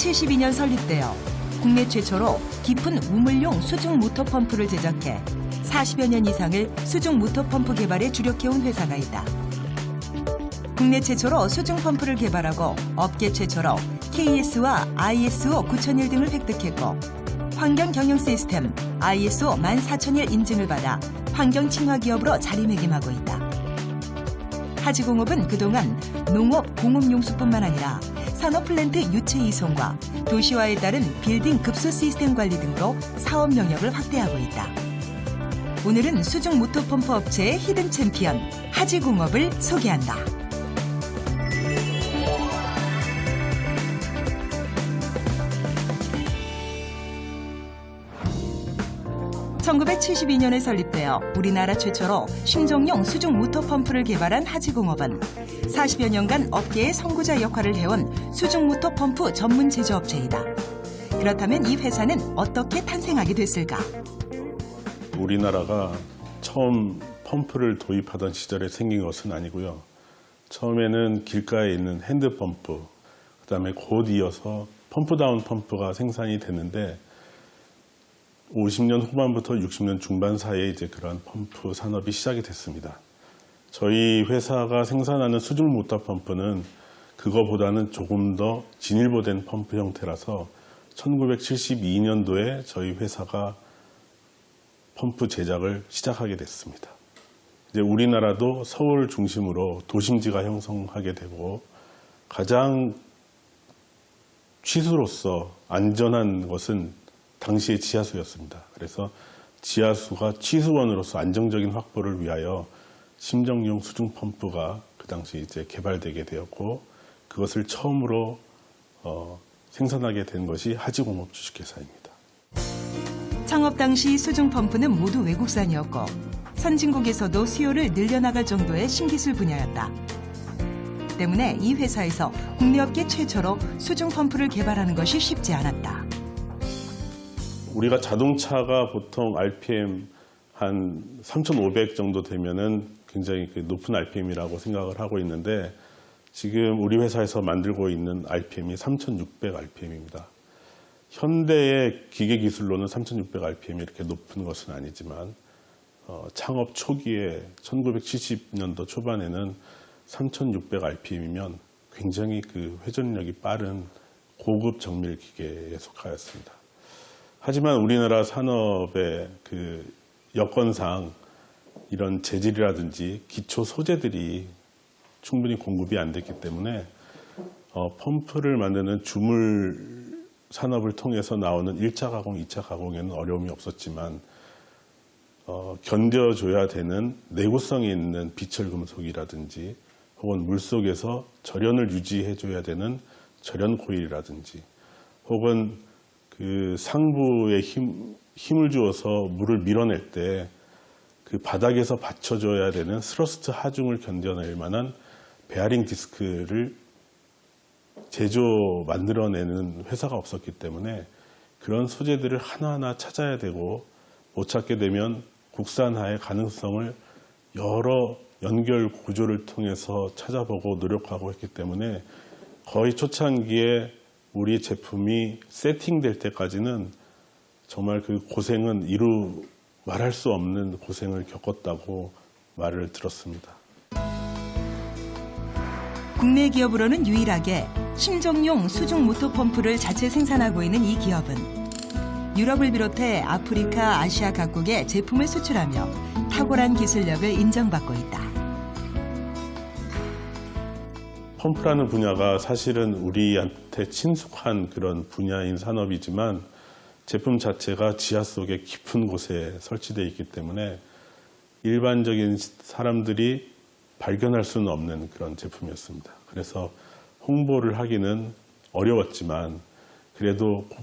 1972년 설립되어 국내 최초로 깊은 우물용 수중 모터 펌프를 제작해 40여 년 이상을 수중 모터 펌프 개발에 주력해온 회사가 있다. 국내 최초로 수중 펌프를 개발하고 업계 최초로 KS와 ISO 9001 등을 획득했고 환경 경영 시스템 ISO 14001 인증을 받아 환경 친화 기업으로 자리매김하고 있다. 하지공업은 그동안 농업, 공업용수뿐만 아니라 산업 플랜트 유체 이송과 도시화에 따른 빌딩 급수 시스템 관리 등으로 사업 영역을 확대하고 있다. 오늘은 수중 모터 펌프 업체의 히든 챔피언 하지공업을 소개한다. (1972년에) 설립되어 우리나라 최초로 심정용 수중 모터 펌프를 개발한 하지공업은 40여 년간 업계의 선구자 역할을 해온 수중 모터 펌프 전문 제조업체이다. 그렇다면 이 회사는 어떻게 탄생하게 됐을까? 우리나라가 처음 펌프를 도입하던 시절에 생긴 것은 아니고요. 처음에는 길가에 있는 핸드펌프, 그다음에 곧 이어서 펌프다운 펌프가 생산이 됐는데 50년 후반부터 60년 중반 사이에 이제 그러한 펌프 산업이 시작이 됐습니다. 저희 회사가 생산하는 수중 모터 펌프는 그거보다는 조금 더 진일보된 펌프 형태라서 1972년도에 저희 회사가 펌프 제작을 시작하게 됐습니다. 이제 우리나라도 서울 중심으로 도심지가 형성하게 되고 가장 취수로서 안전한 것은 당시의 지하수였습니다. 그래서 지하수가 취수원으로서 안정적인 확보를 위하여 심정용 수중 펌프가 그 당시 이제 개발되게 되었고 그것을 처음으로 생산하게 된 것이 하지공업 주식회사입니다. 창업 당시 수중 펌프는 모두 외국산이었고 선진국에서도 수요를 늘려나갈 정도의 신기술 분야였다. 때문에 이 회사에서 국내 업계 최초로 수중 펌프를 개발하는 것이 쉽지 않았다. 우리가 자동차가 보통 RPM 한 3,500 정도 되면은 굉장히 높은 RPM이라고 생각을 하고 있는데 지금 우리 회사에서 만들고 있는 RPM이 3,600 RPM입니다. 현대의 기계 기술로는 3,600 RPM이 이렇게 높은 것은 아니지만 창업 초기에 1970년도 초반에는 3,600 RPM이면 굉장히 그 회전력이 빠른 고급 정밀 기계에 속하였습니다. 하지만 우리나라 산업의 그 여건상 이런 재질이라든지 기초 소재들이 충분히 공급이 안 됐기 때문에 펌프를 만드는 주물 산업을 통해서 나오는 1차 가공, 2차 가공에는 어려움이 없었지만 견뎌줘야 되는 내구성이 있는 비철 금속이라든지 혹은 물속에서 절연을 유지해줘야 되는 절연 코일이라든지 혹은 그 상부에 힘을 주어서 물을 밀어낼 때 그 바닥에서 받쳐줘야 되는 스러스트 하중을 견뎌낼 만한 베어링 디스크를 만들어내는 회사가 없었기 때문에 그런 소재들을 하나하나 찾아야 되고 못 찾게 되면 국산화의 가능성을 여러 연결 구조를 통해서 찾아보고 노력하고 했기 때문에 거의 초창기에 우리 제품이 세팅될 때까지는 정말 그 고생은 말할 수 없는 고생을 겪었다고 말을 들었습니다. 국내 기업으로는 유일하게 심정용 수중 모터 펌프를 자체 생산하고 있는 이 기업은 유럽을 비롯해 아프리카, 아시아 각국에 제품을 수출하며 탁월한 기술력을 인정받고 있다. 펌프라는 분야가 사실은 우리한테 친숙한 그런 분야인 산업이지만 제품 자체가 지하 속에 깊은 곳에 설치되어 있기 때문에 일반적인 사람들이 발견할 수는 없는 그런 제품이었습니다. 그래서 홍보를 하기는 어려웠지만 그래도